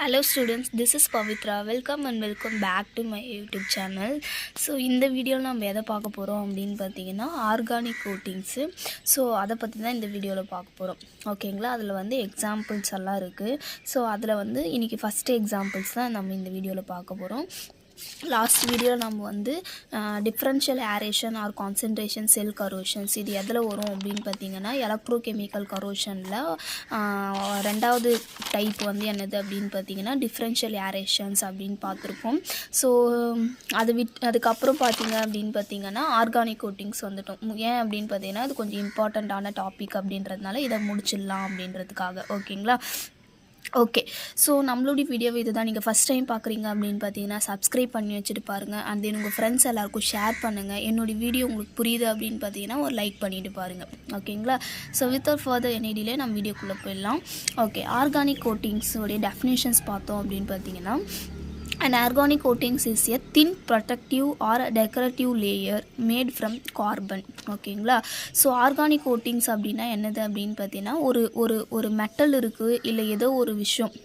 Hello students, this is Pavitra. Welcome back to my YouTube channel. So இந்த வீடியோவில் நம்ம எதை பார்க்க போகிறோம் அப்படின்னு பார்த்தீங்கன்னா ஆர்கானிக் கோட்டிங்ஸு. ஸோ அதை பற்றி தான் இந்த வீடியோவில் பார்க்க போகிறோம். ஓகேங்களா, அதில் வந்து எக்ஸாம்பிள்ஸ் எல்லாம் இருக்குது. ஸோ அதில் வந்து இன்றைக்கி ஃபஸ்ட்டு எக்ஸாம்பிள்ஸ் தான் நம்ம இந்த வீடியோவில் பார்க்க போகிறோம். லாஸ்ட் வீடியோவில் நம்ம வந்து டிஃப்ரென்ஷியல் ஏரேஷன் ஆர் கான்சன்ட்ரேஷன் செல் கரோஷன்ஸ் இது எதில் வரும் அப்படின்னு பார்த்தீங்கன்னா எலக்ட்ரோகெமிக்கல் கரோஷனில் ரெண்டாவது டைப் வந்து என்னது அப்படின்னு பார்த்தீங்கன்னா டிஃப்ரென்ஷியல் ஏரேஷன்ஸ் அப்படின்னு பார்த்துருப்போம். ஸோ அதுக்கப்புறம் பார்த்தீங்க அப்படின்னு பார்த்தீங்கன்னா ஆர்கானிக் கோட்டிங்ஸ் வந்துட்டோம். ஏன் அப்படின்னு பார்த்தீங்கன்னா அது கொஞ்சம் இம்பார்ட்டண்ட்டான டாபிக் அப்படின்றதுனால இதை முடிச்சிடலாம் அப்படின்றதுக்காக. ஓகேங்களா, ஓகே. ஸோ நம்மளுடைய வீடியோவை இது தான் நீங்கள் ஃபஸ்ட் டைம் பார்க்குறீங்க அப்படின்னு பார்த்தீங்கன்னா சப்ஸ்கிரைப் பண்ணி வச்சுட்டு பாருங்கள். அண்ட் தென் உங்கள் ஃப்ரெண்ட்ஸ் எல்லாருக்கும் ஷேர் பண்ணுங்கள். என்னுடைய வீடியோ உங்களுக்கு புரியுது அப்படின்னு பார்த்தீங்கன்னா ஒரு லைக் பண்ணிவிட்டு பாருங்கள். ஓகேங்களா, so without further any delay நம்ம வீடியோக்குள்ளே போயிடலாம். ஓகே, ஆர்கானிக் கோட்டிங்ஸோடைய டெஃபினேஷன்ஸ் பார்த்தோம் அப்படின்னு பார்த்தீங்கன்னா an organic coatings is a thin protective or decorative layer made from carbon. ஓகேங்களா, ஸோ ஆர்கானிக் கோட்டிங்ஸ் அப்படின்னா என்னது அப்படின்னு பார்த்தீங்கன்னா ஒரு ஒரு ஒரு மெட்டல் இருக்குது, இல்லை ஏதோ ஒரு விஷயம்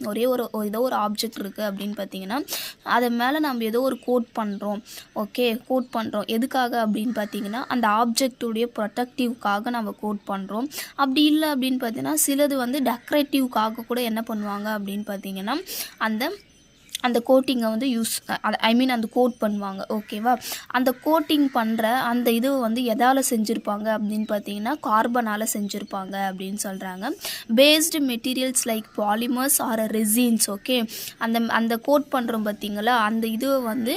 ஏதோ ஒரு ஆப்ஜெக்ட் இருக்குது அப்படின்னு பார்த்தீங்கன்னா அதை மேலே நம்ம ஏதோ ஒரு கோட் பண்ணுறோம். ஓகே, கோட் பண்ணுறோம் எதுக்காக அப்படின்னு பார்த்தீங்கன்னா அந்த ஆப்ஜெக்டுடைய ப்ரொடெக்டிவ்காக நம்ம கோட் பண்ணுறோம். அப்படி இல்லை அப்படின்னு பார்த்தீங்கன்னா சிலது வந்து டெக்கரேட்டிவ்காக கூட என்ன பண்ணுவாங்க அப்படின்னு பார்த்தீங்கன்னா அந்த கோட்டிங்கை வந்து அந்த கோட் பண்ணுவாங்க. ஓகேவா, அந்த கோட்டிங் பண்ணுற அந்த இது வந்து எதால் செஞ்சுருப்பாங்க அப்படின்னு பார்த்தீங்கன்னா கார்பனால் செஞ்சுருப்பாங்க அப்படின்னு சொல்கிறாங்க. Based materials like polymers or resins. Okay, அந்த கோட் பண்ணுறோம் பார்த்தீங்களா, அந்த இது வந்து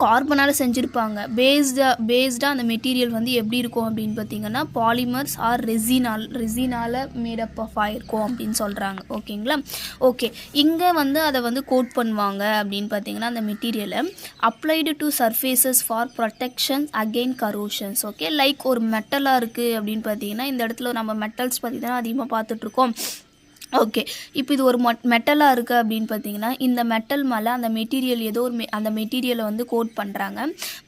கார்பனால் செஞ்சுருப்பாங்க. பேஸ்டாக அந்த மெட்டீரியல் வந்து எப்படி இருக்கும் அப்படின்னு பார்த்தீங்கன்னா பாலிமர்ஸ் ஆர் ரெசினால் மேடப் ஆஃப் ஆகிருக்கும் அப்படின்னு சொல்கிறாங்க. ஓகேங்களா, ஓகே. இங்கே வந்து அதை வந்து கோட் பண்ணுவாங்க அப்படின்னு பார்த்தீங்கன்னா அந்த மெட்டீரியலை applied to surfaces for protection again corrosions. Okay, like ஒரு மெட்டலாக இருக்குது அப்படின்னு பார்த்தீங்கன்னா இந்த இடத்துல நம்ம மெட்டல்ஸ் பற்றி தான் அதிகமாக பார்த்துட்ருக்கோம். ஓகே, இப்போ இது ஒரு மெட்டலாக இருக்குது அப்படின்னு பார்த்தீங்கன்னா இந்த மெட்டல் மேலே அந்த மெட்டீரியல் ஏதோ ஒரு அந்த மெட்டீரியலை வந்து கோட் பண்ணுறாங்க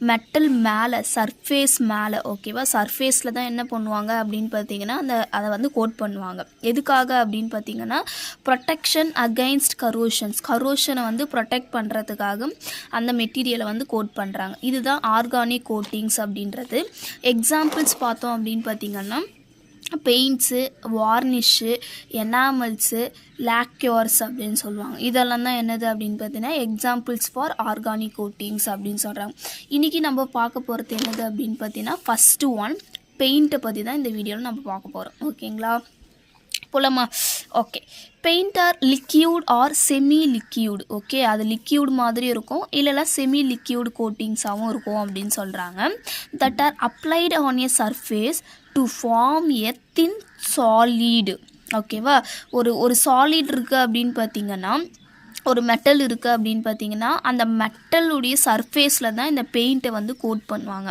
மெட்டல் மேலே, சர்ஃபேஸ் மேலே. ஓகேவா, சர்ஃபேஸில் தான் என்ன பண்ணுவாங்க அப்படின்னு பார்த்தீங்கன்னா அதை வந்து கோட் பண்ணுவாங்க. எதுக்காக அப்படின்னு பார்த்தீங்கன்னா ப்ரொடெக்ஷன் அகைன்ஸ்ட் கரோஷனை வந்து ப்ரொடெக்ட் பண்ணுறதுக்காக அந்த மெட்டீரியலை வந்து கோட் பண்ணுறாங்க. இதுதான் ஆர்கானிக் கோட்டிங்ஸ் அப்படின்றது. எக்ஸாம்பிள்ஸ் பார்த்தோம் அப்படின்னு பார்த்தீங்கன்னா பெயிண்ட்ஸு, வார்னிஷு, எனாமல்ஸு, லாக்யூர்ஸ் அப்படின்னு சொல்லுவாங்க. இதெல்லாம் தான் என்னது அப்படின்னு பார்த்தீங்கன்னா எக்ஸாம்பிள்ஸ் ஃபார் ஆர்கானிக் கோட்டிங்ஸ் அப்படின்னு சொல்கிறாங்க. இன்றைக்கி நம்ம பார்க்க போகிறது என்னது அப்படின்னு பார்த்தீங்கன்னா ஃபஸ்ட்டு ஒன் பெயிண்ட்டை பற்றி தான் இந்த வீடியோவில் நம்ம பார்க்க போகிறோம். ஓகேங்களா, போலாமா? Okay, paint or liquid or semi liquid. Okay, அது லிக்யூட் மாதிரி இருக்கும், இல்லைனா செமி லிக்யூட் கோட்டிங்ஸாகவும் இருக்கும் அப்படின்னு சொல்கிறாங்க. That are applied on a surface to form a thin solid. ஓகேவா, ஒரு சாலிட் இருக்குது அப்படின்னு பார்த்தீங்கன்னா ஒரு மெட்டல் இருக்குது அப்படின்னு பார்த்தீங்கன்னா அந்த மெட்டலுடைய சர்ஃபேஸில் தான் இந்த பெயிண்ட்டை வந்து கோட் பண்ணுவாங்க.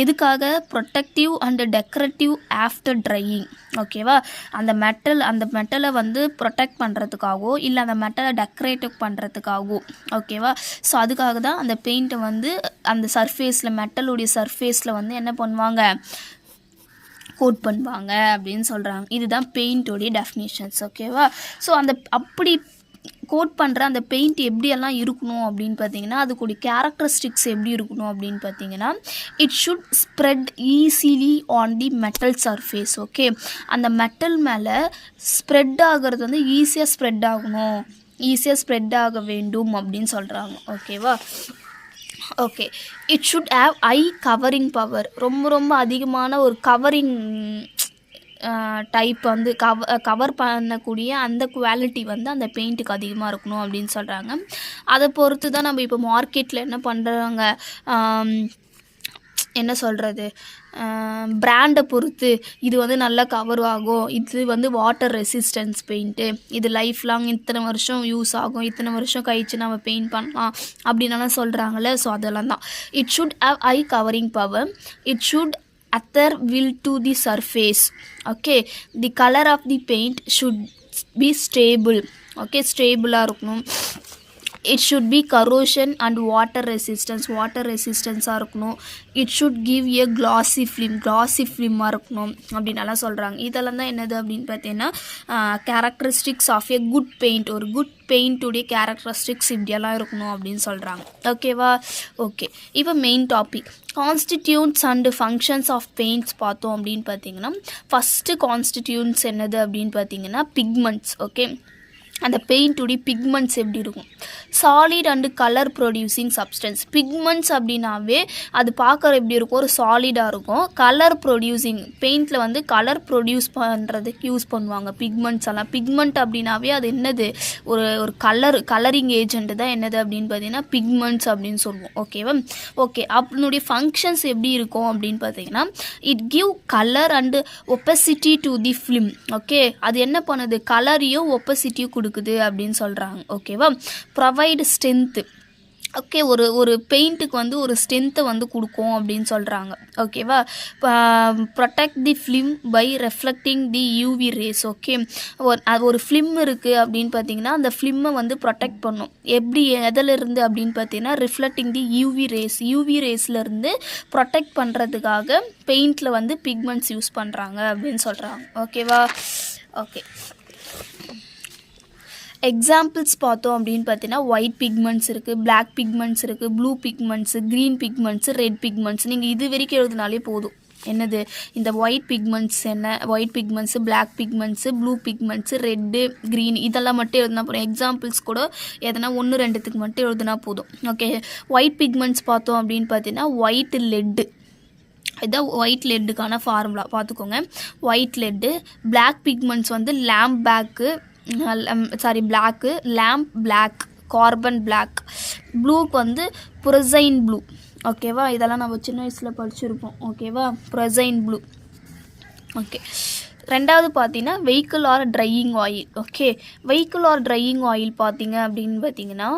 எதுக்காக? Protective and decorative after drying. ஓகேவா, அந்த மெட்டலை வந்து ப்ரொடெக்ட் பண்ணுறதுக்காகவோ இல்லை அந்த மெட்டலை டெக்கரேட்டிவ் பண்ணுறதுக்காகவோ. ஓகேவா, ஸோ அதுக்காக தான் அந்த பெயிண்ட்டை வந்து அந்த சர்ஃபேஸில் மெட்டலுடைய சர்ஃபேஸில் வந்து என்ன பண்ணுவாங்க, கோட் பண்ணுவாங்க அப்படின்னு சொல்கிறாங்க. இதுதான் பெயிண்ட்டோடைய டெஃபினேஷன்ஸ். ஓகேவா, ஸோ அப்படி கோட் பண்ணுற அந்த பெயிண்ட் எப்படியெல்லாம் இருக்கணும் அப்படின்னு பார்த்தீங்கன்னா அதுக்குடைய கேரக்டரிஸ்டிக்ஸ் எப்படி இருக்கணும் அப்படின்னு பார்த்தீங்கன்னா it should spread easily on the metal surface. Okay, அந்த மெட்டல் மேலே ஸ்ப்ரெட் ஆகிறது வந்து ஈஸியாக ஸ்ப்ரெட் ஆக வேண்டும் அப்படின்னு சொல்கிறாங்க. ஓகேவா, okay. It should have I covering power. ரொம்ப அதிகமான ஒரு கவரிங் டைப் வந்து கவர் பண்ணக்கூடிய அந்த குவாலிட்டி வந்து அந்த பெயிண்ட்டுக்கு அதிகமாக இருக்கணும் அப்படின்னு சொல்கிறாங்க. அதை பொறுத்து தான் நம்ம இப்போ மார்க்கெட்டில் என்ன பண்ணுறாங்க, என்ன சொல்கிறது, பிராண்டை பொறுத்து இது வந்து நல்லா கவர் ஆகும், இது வந்து வாட்டர் ரெசிஸ்டன்ஸ் பெயிண்ட்டு, இது லைஃப் லாங் இத்தனை வருஷம் யூஸ் ஆகும், இத்தனை வருஷம் கழிச்சு நம்ம பெயிண்ட் பண்ணலாம் அப்படின்னலாம் சொல்கிறாங்களே. ஸோ அதெல்லாம் தான் it should have I covering power. It should adhere will to the surface. Okay, the color of the paint should be stable. Okay, ஸ்டேபிளாக இருக்கணும். it should be corrosion and water resistance இருக்கணும். it should give a glossy film இருக்கணும் அப்படின்னலாம் சொல்கிறாங்க. இதெல்லாம் தான் என்னது அப்படின்னு பார்த்தீங்கன்னா characteristics of a good paint. ஒரு குட் பெயிண்ட்டுடைய கேரக்டரிஸ்டிக்ஸ் இப்படியெல்லாம் இருக்கணும் அப்படின்னு சொல்கிறாங்க. ஓகேவா? ஓகே, இப்போ main topic constituents and functions of paints பார்த்தோம் அப்படின்னு பார்த்தீங்கன்னா ஃபஸ்ட்டு கான்ஸ்டிடியூன்ட்ஸ் என்னது அப்படின்னு பார்த்தீங்கன்னா பிக்மெண்ட்ஸ். ஓகே, அந்த பெயிண்ட்டுடைய பிக்மெண்ட்ஸ் எப்படி இருக்கும்? Solid and colour producing substance. Pigments அப்படின்னாவே அது பார்க்குற எப்படி இருக்கும்? ஒரு சாலிடாக இருக்கும். கலர் ப்ரொடியூசிங், பெயிண்டில் வந்து கலர் ப்ரொடியூஸ் பண்ணுறதுக்கு யூஸ் பண்ணுவாங்க பிக்மெண்ட்ஸ் எல்லாம். பிக்மெண்ட் அப்படின்னாவே அது என்னது? ஒரு கலரிங் ஏஜென்ட் தான் என்னது அப்படின்னு பார்த்தீங்கன்னா பிக்மெண்ட்ஸ் அப்படின்னு சொல்லுவோம். ஓகேவா? ஓகே, அதனுடைய ஃபங்க்ஷன்ஸ் எப்படி இருக்கும் அப்படின்னு பார்த்தீங்கன்னா it give colour and opacity to the film. Okay, அது என்ன பண்ணுது? கலரையும் ஒப்பசிட்டியும் கொடுக்குது அப்படின்னு சொல்கிறாங்க. ஓகேவா? Provide strength. ஓகே, ஒரு பெயிண்ட்டுக்கு வந்து ஒரு ஸ்ட்ரென்த்தை வந்து கொடுக்கும் அப்படின்னு சொல்கிறாங்க. ஓகேவா? Protect the film by reflecting the UV rays. Okay, ஒரு ஃபிலிம் இருக்குது அப்படின்னு பார்த்தீங்கன்னா அந்த ஃபிலிம்மை வந்து ப்ரொடெக்ட் பண்ணும். எப்படி, எதிலிருந்து அப்படின்னு பார்த்தீங்கன்னா ரிஃப்ளெக்டிங் தி யூவி ரேஸ்லேருந்து ப்ரொடெக்ட் பண்ணுறதுக்காக பெயிண்டில் வந்து பிக்மெண்ட்ஸ் யூஸ் பண்ணுறாங்க அப்படின்னு சொல்கிறாங்க. ஓகேவா? ஓகே, எக்ஸாம்பிள்ஸ் பார்த்தோம் அப்படின்னு பார்த்தீங்கன்னா ஒயிட் பிக்மெண்ட்ஸ் இருக்குது, பிளாக் பிக்மெண்ட்ஸ் இருக்குது, blue pigments, green pigments, red pigments. நீங்கள் இது வரைக்கும் எழுதினாலே போதும். என்னது இந்த ஒயிட் பிக்மெண்ட்ஸ், என்ன white pigments, black pigments, blue pigments, red, green, இதெல்லாம் மட்டும் எழுதினா போதும். எக்ஸாம்பிள்ஸ் கூட எதனா 1-2த்துக்கு மட்டும் எழுதினா போதும். ஓகே, ஒயிட் பிக்மெண்ட்ஸ் பார்த்தோம் அப்படின்னு பார்த்தீங்கன்னா ஒயிட் லெட்டு. இதுதான் ஒயிட் லெட்டுக்கான ஃபார்முலா பார்த்துக்கோங்க. ஒயிட் லெட்டு. பிளாக் பிக்மெண்ட்ஸ் வந்து லேம்ப் பிளாக், கார்பன் பிளாக். ப்ளூக்கு வந்து புரசைன் ப்ளூ. ஓகேவா? இதெல்லாம் நம்ம சின்ன வயசில் படிச்சிருப்போம். ஓகேவா? புரசைன் ப்ளூ. ஓகே, ரெண்டாவது பார்த்தீங்கன்னா vehicle or drying oil. Okay, vehicle or drying oil பார்த்தீங்க அப்படின்னு பார்த்தீங்கன்னா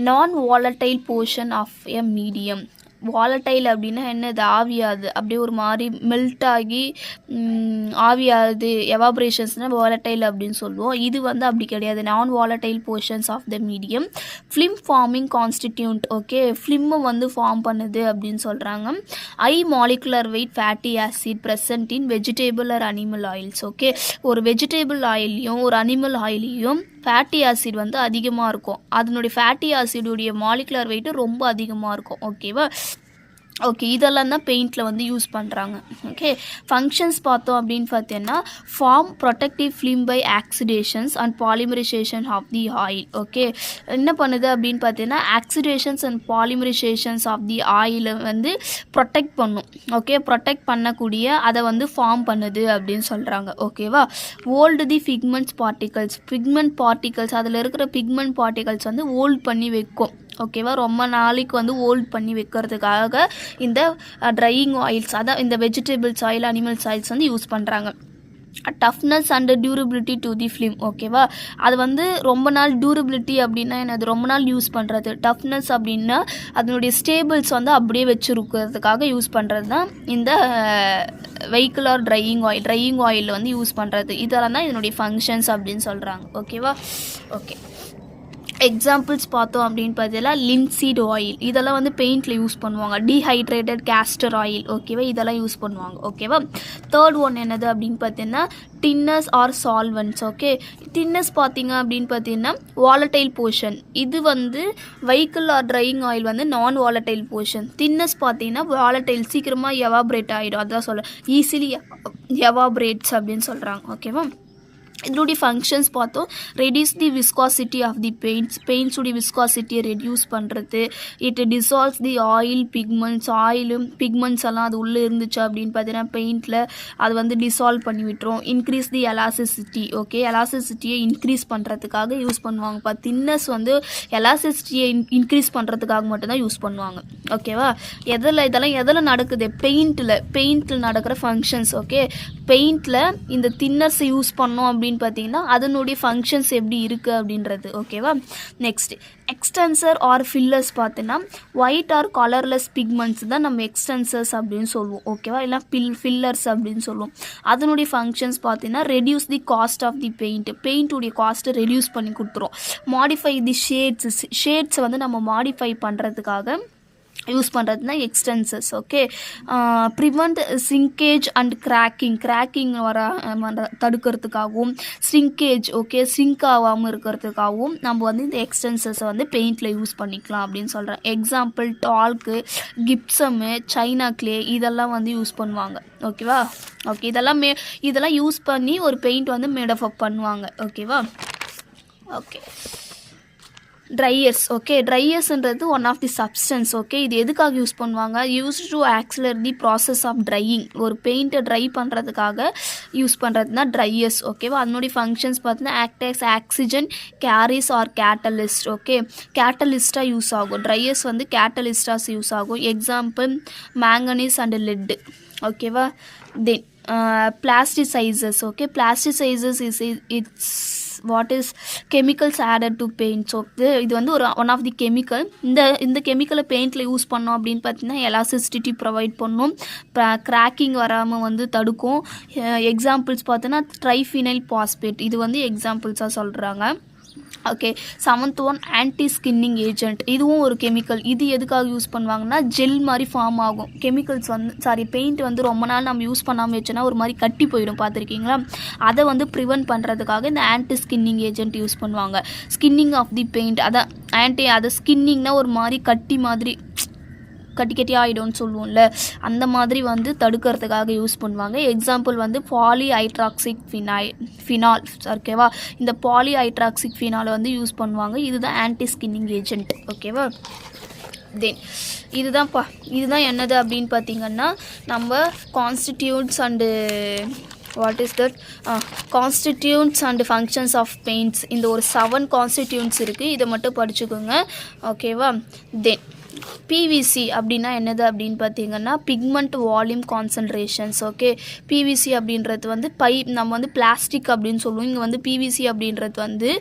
non volatile portion of a medium. Volatile அப்படின்னா என்னது? ஆவியாது, அப்படியே ஒரு மாதிரி மெல்ட் ஆகி ஆவியாது, எவாப்ரேஷன்ஸ்னால் வாலடைல் அப்படின்னு சொல்லுவோம். இது வந்து அப்படி கிடையாது. நான் volatile portions of the medium. Film forming constituent. Okay, ஃபிலிம்மை வந்து ஃபார்ம் பண்ணுது அப்படின்னு சொல்கிறாங்க. Molecular weight fatty acid present in vegetable or animal oils. Okay, ஒரு வெஜிடேபிள் ஆயிலையும் ஒரு அனிமல் ஆயிலையும் ஃபேட்டி ஆசிட் வந்து அதிகமாக இருக்கும். அதனுடைய ஃபேட்டி ஆசிடுடைய மாலிகுலர் வெயிட்டு ரொம்ப அதிகமாக இருக்கும். ஓகேவா? ஓகே, இதெல்லாம் தான் பெயிண்டில் வந்து யூஸ் பண்ணுறாங்க. ஓகே, ஃபங்க்ஷன்ஸ் பார்த்தோம் அப்படின்னு பார்த்தீங்கன்னா form protective film by oxidations and polymerisation of the oil. Okay, என்ன பண்ணுது அப்படின்னு பார்த்தீங்கன்னா oxidations and polymerisations of the ஆயிலை வந்து ப்ரொடெக்ட் பண்ணும். ஓகே, ப்ரொடெக்ட் பண்ணக்கூடிய அதை வந்து ஃபார்ம் பண்ணுது அப்படின்னு சொல்கிறாங்க. ஓகேவா? ஓல்டு தி பிக்மெண்ட் பார்ட்டிகல்ஸ், அதில் இருக்கிற பிக்மெண்ட் பார்ட்டிகல்ஸ் வந்து ஓல்ட் பண்ணி வைக்கும். ஓகேவா? ரொம்ப நாளைக்கு வந்து ஓல்ட் பண்ணி வைக்கிறதுக்காக இந்த ட்ரையிங் ஆயில்ஸ், அதான் இந்த வெஜிடபிள்ஸ் ஆயில், அனிமல்ஸ் ஆயில்ஸ் வந்து யூஸ் பண்ணுறாங்க. Toughness and durability to the film. ஓகேவா? அது வந்து ரொம்ப நாள், டியூரபிலிட்டி அப்படின்னா என்னது? ரொம்ப நாள் யூஸ் பண்ணுறது. டஃப்னஸ் அப்படின்னா அதனுடைய ஸ்டேபிள்ஸ் வந்து அப்படியே வச்சுருக்கிறதுக்காக யூஸ் பண்ணுறது தான் இந்த வெஹிக்கிள் ஆர் ட்ரையிங் ஆயில் வந்து யூஸ் பண்ணுறது. இதெல்லாம் தான் இதனுடைய ஃபங்க்ஷன்ஸ் அப்படின்னு சொல்கிறாங்க. ஓகேவா? ஓகே, எக்ஸாம்பிள்ஸ் பார்த்தோம் அப்படின்னு பார்த்தீங்கன்னா லின்சீட் ஆயில், இதெல்லாம் வந்து பெயிண்டில் யூஸ் பண்ணுவாங்க. Dehydrated castor oil. ஓகேவா? இதெல்லாம் யூஸ் பண்ணுவாங்க. ஓகேவா? தேர்ட் ஒன் என்னது அப்படின்னு பார்த்தீங்கன்னா thinners or solvents. Okay, thinners பார்த்தீங்க அப்படின்னு பார்த்தீங்கன்னா வாலடைல் போர்ஷன். இது வந்து வெஹிக்கிள் ஆர் ட்ரையிங் ஆயில் வந்து நான் வாலடைல் போர்ஷன். தின்னஸ் பார்த்தீங்கன்னா வாலடைல், சீக்கிரமாக எவாப்ரேட் ஆகிடும். அதான் சொல்ல ஈஸிலி எவாப்ரேட்ஸ் அப்படின்னு சொல்கிறாங்க. ஓகேவா? இதனுடைய ஃபங்க்ஷன்ஸ் பார்த்தோம். Reduce the viscosity of the பெயிண்ட்ஸுடைய விஸ்காசிட்டியை ரெடியூஸ் பண்ணுறது. It dissolves the oil pigments எல்லாம் அது உள்ளே இருந்துச்சு அப்படின்னு பார்த்தீங்கன்னா பெயிண்டில் அது வந்து டிசால்வ் பண்ணி விட்டுரும். Increase the elasticity. ஓகே, எலாசிசிட்டியை இன்க்ரீஸ் பண்ணுறதுக்காக யூஸ் பண்ணுவாங்கப்பா. தின்னஸ் வந்து எலாசிசிட்டியை இன்க்ரீஸ் பண்ணுறதுக்காக மட்டும்தான் யூஸ் பண்ணுவாங்க. ஓகேவா? இதெல்லாம் எதில் நடக்குது? பெயிண்டில் நடக்கிற ஃபங்க்ஷன்ஸ். ஓகே, பெயிண்டில் இந்த தின்னர்ஸை யூஸ் பண்ணோம் அப்படின்னு பார்த்தீங்கன்னா அதனுடைய ஃபங்க்ஷன்ஸ் எப்படி இருக்குது அப்படின்றது. ஓகேவா. நெக்ஸ்ட் எக்ஸ்டென்சர் ஆர் ஃபில்லர்ஸ் பார்த்தீங்கன்னா ஒயிட் ஆர் கலர்லெஸ் பிக்மெண்ட்ஸ் தான் நம்ம எக்ஸ்டென்சர்ஸ் அப்படின்னு சொல்லுவோம். ஓகேவா. இல்லை ஃபில்லர்ஸ் அப்படின்னு சொல்லுவோம். அதனுடைய ஃபங்க்ஷன்ஸ் பார்த்தீங்கன்னா reduce the cost of the பெயிண்ட்டுடைய காஸ்ட்டை ரெடியூஸ் பண்ணி கொடுத்துரும். மாடிஃபை தி ஷேட்ஸை வந்து நம்ம மாடிஃபை பண்ணுறதுக்காக யூஸ் பண்ணுறது தான் extenders. Okay. Prevent shrinkage and cracking வர தடுக்கிறதுக்காகவும் ஸ்ரிங்கேஜ் சிங்க் ஆகாமல் இருக்கிறதுக்காகவும் நம்ம வந்து இந்த எக்ஸ்டென்சர்ஸை வந்து பெயிண்டில் யூஸ் பண்ணிக்கலாம் அப்படின்னு சொல்கிறேன். எக்ஸாம்பிள் டால்க்கு, கிப்சம்மு, சைனா கிளே இதெல்லாம் வந்து யூஸ் பண்ணுவாங்க. ஓகேவா. ஓகே. இதெல்லாம் யூஸ் பண்ணி ஒரு பெயிண்ட் வந்து மேடப் பண்ணுவாங்க. ஓகேவா. ஓகே. ட்ரையர்ஸ். ஓகே. ட்ரையர்ஸ்ன்றது one of the substance. Okay. இது எதுக்காக யூஸ் பண்ணுவாங்க? Use to accelerate the process of drying. ஒரு பெயிண்ட்டை ட்ரை பண்ணுறதுக்காக யூஸ் பண்ணுறது தான் ட்ரையர்ஸ். ஓகேவா. அதனுடைய ஃபங்க்ஷன்ஸ் பார்த்தீங்கன்னா acts as oxygen carriers or catalyst. Okay. கேட்டலிஸ்ட்டாக யூஸ் ஆகும். ட்ரையர்ஸ் வந்து கேட்டலிஸ்டாக யூஸ் ஆகும். Example manganese and lead. ஓகேவா. Then plasticizers. Okay. Plasticizers is it's what is chemicals added to paint. So இது வந்து ஒரு ஒன் ஆஃப் தி கெமிக்கல். இந்த கெமிக்கலை பெயிண்டில் யூஸ் பண்ணோம் அப்படின்னு பார்த்தீங்கன்னா எலாஸ்டிசிட்டி ப்ரொவைட் பண்ணும், கிராக்கிங் வராமல் வந்து தடுக்கும். எக்ஸாம்பிள்ஸ் பார்த்தோன்னா ட்ரைஃபினைல் பாஸ்பேட் இது வந்து எக்ஸாம்பிள்ஸாக சொல்கிறாங்க. Okay. 7th one anti skinning agent. இதுவும் ஒரு கெமிக்கல். இது எதுக்காக யூஸ் பண்ணுவாங்கன்னா ஜெல் மாதிரி ஃபார்ம் ஆகும். கெமிக்கல்ஸ் வந்து பெயிண்ட் வந்து ரொம்ப நாள் நம்ம யூஸ் பண்ணாமல் வச்சோன்னா ஒரு மாதிரி கட்டி போயிடும். பார்த்துருக்கீங்களா. அதை வந்து ப்ரிவென்ட் பண்ணுறதுக்காக இந்த ஆன்டி ஸ்கின்னிங் ஏஜென்ட் யூஸ் பண்ணுவாங்க. ஸ்கின்னிங் ஆஃப் தி பெயிண்ட் அதை ஸ்கின்னிங்னா ஒரு மாதிரி கட்டி ஆகிடும்னு சொல்லுவோம்ல, அந்த மாதிரி வந்து தடுக்கிறதுக்காக யூஸ் பண்ணுவாங்க. எக்ஸாம்பிள் வந்து பாலிஹைட்ராக்சிக் ஃபினால். ஓகேவா. இந்த பாலிஹைட்ராக்சிக் ஃபினால் வந்து யூஸ் பண்ணுவாங்க. இதுதான் ஆன்டி ஸ்கின்னிங் ஏஜென்ட். ஓகேவா. தென் இதுதான் என்னது அப்படின்னு பார்த்தீங்கன்னா நம்ம constituents and what is that constituents and functions of paints. இந்த ஒரு 7 கான்ஸ்டிடியூன்ட்ஸ் இருக்குது. இதை மட்டும் படிச்சுக்கோங்க. ஓகேவா. தென் பிவிசி அப்படின்னா என்னது அப்படின்னு பார்த்தீங்கன்னா pigment volume concentrations. Okay. PVC அப்படின்றது வந்து நம்ம வந்து பிளாஸ்டிக் அப்படின்னு சொல்லுவோம். இங்கே வந்து பிவிசி அப்படின்றது வந்து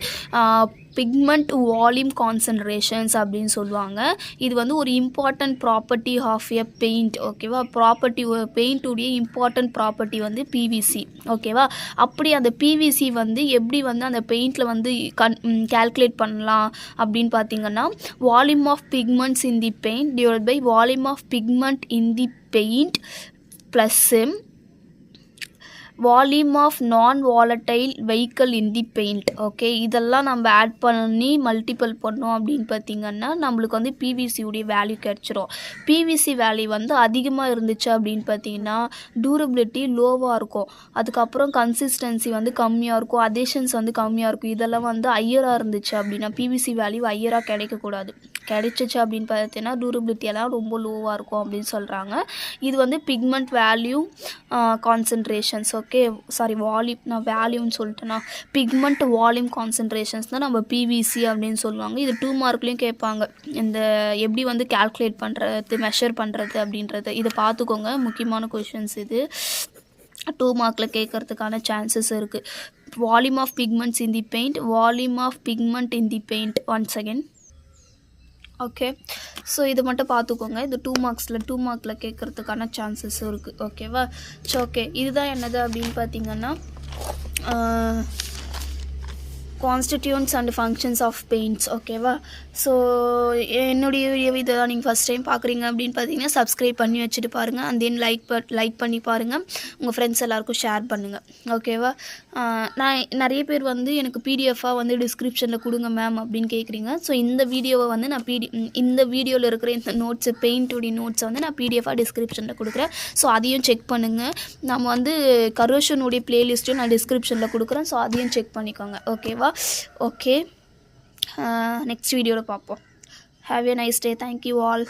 பிக்மெண்ட் வால்யூம் கான்சன்ட்ரேஷன்ஸ் அப்படின்னு சொல்லுவாங்க. இது வந்து ஒரு important property of a paint. ஓகேவா. பெயிண்ட்டுடைய இம்பார்ட்டன்ட் ப்ராப்பர்ட்டி வந்து பிவிசி. ஓகேவா. அப்படி அந்த பிவிசி வந்து எப்படி வந்து அந்த பெயிண்டில் வந்து கால்குலேட் பண்ணலாம் அப்படின்னு பார்த்தீங்கன்னா volume of pigments in the paint divide by volume of pigment in the paint plus volume of non volatile vehicle in the paint. Okay. இதெல்லாம் நம்ம ஆட் பண்ணி மல்டிபிள் பண்ணோம் அப்படின்னு பார்த்தீங்கன்னா நம்மளுக்கு வந்து பிவிசியுடைய வேல்யூ கிடச்சிரும். பிவிசி வேல்யூ வந்து அதிகமாக இருந்துச்சு அப்படின்னு பார்த்தீங்கன்னா டூரபிலிட்டி லோவாக இருக்கும். அதுக்கப்புறம் கன்சிஸ்டன்சி வந்து கம்மியாக இருக்கும். அதேஷன்ஸ் வந்து கம்மியாக இருக்கும். இதெல்லாம் வந்து ஹையராக இருந்துச்சு அப்படின்னா பிவிசி வேல்யூ ஹையராக கிடைக்கக்கூடாது. கிடைச்சிச்சு அப்படின்னு பார்த்தீங்கன்னா டூரபிலிட்டி எல்லாம் ரொம்ப லோவாக இருக்கும் அப்படின்னு சொல்கிறாங்க. இது வந்து pigment value concentrations. Okay. Sorry volume, நான் வேல்யூன்னு சொல்லிட்டேன்னா பிக்மெண்ட் வால்யூம் கான்சன்ட்ரேஷன்ஸ் தான் நம்ம பிவிசி அப்படின்னு சொல்லுவாங்க. இது 2 மார்க்லேயும் கேட்பாங்க. இந்த எப்படி வந்து கால்குலேட் பண்ணுறது மெஷர் பண்ணுறது அப்படின்றது இதை பார்த்துக்கோங்க. முக்கியமான கொஷின்ஸ் இது. 2 மார்க்கில் கேட்கறதுக்கான சான்சஸ் இருக்குது. Volume of pigments in the paint, volume of pigment in the paint. Once again. Okay. So இது மட்டும் பார்த்துக்கோங்க. இது 2 மார்க்கில் கேட்குறதுக்கான சான்சஸும் இருக்குது. ஓகேவா. So okay. இதுதான் என்னது அப்படின்னு பார்த்தீங்கன்னா கான்ஸ்டிடியூன்ட்ஸ் அண்ட் ஃபங்க்ஷன்ஸ் ஆஃப் பெயிண்ட்ஸ். ஓகேவா. ஸோ என்னுடைய வீடியோ இதெல்லாம் நீங்கள் ஃபஸ்ட் டைம் பார்க்குறீங்க அப்படின்னு பார்த்தீங்கன்னா சப்ஸ்கிரைப் பண்ணி வச்சுட்டு பாருங்கள். அண்ட் தென் லைக் பண்ணி பாருங்கள். உங்கள் ஃப்ரெண்ட்ஸ் எல்லாருக்கும் ஷேர் பண்ணுங்கள். ஓகேவா. நான் நிறைய பேர் வந்து எனக்கு பிடிஎஃபாக வந்து டிஸ்கிரிப்ஷனில் கொடுங்க மேம் அப்படின்னு கேட்குறீங்க. ஸோ இந்த வீடியோவை வந்து நான் இந்த வீடியோவில் இருக்கிற இந்த நோட்ஸு பெயிண்ட்டுடைய நோட்ஸை வந்து நான் பிடிஎஃபாக டிஸ்கிரிப்ஷனில் கொடுக்குறேன். ஸோ அதையும் செக் பண்ணுங்கள். நம்ம வந்து கரோஷனுடைய ப்ளேலிஸ்ட்டையும் நான் டிஸ்கிரிப்ஷனில் கொடுக்குறேன். ஸோ அதையும் செக் பண்ணிக்கோங்க. ஓகேவா. ஓகே. நெக்ஸ்ட் வீடியோவில் பார்ப்போம். Have a nice day. Thank you all.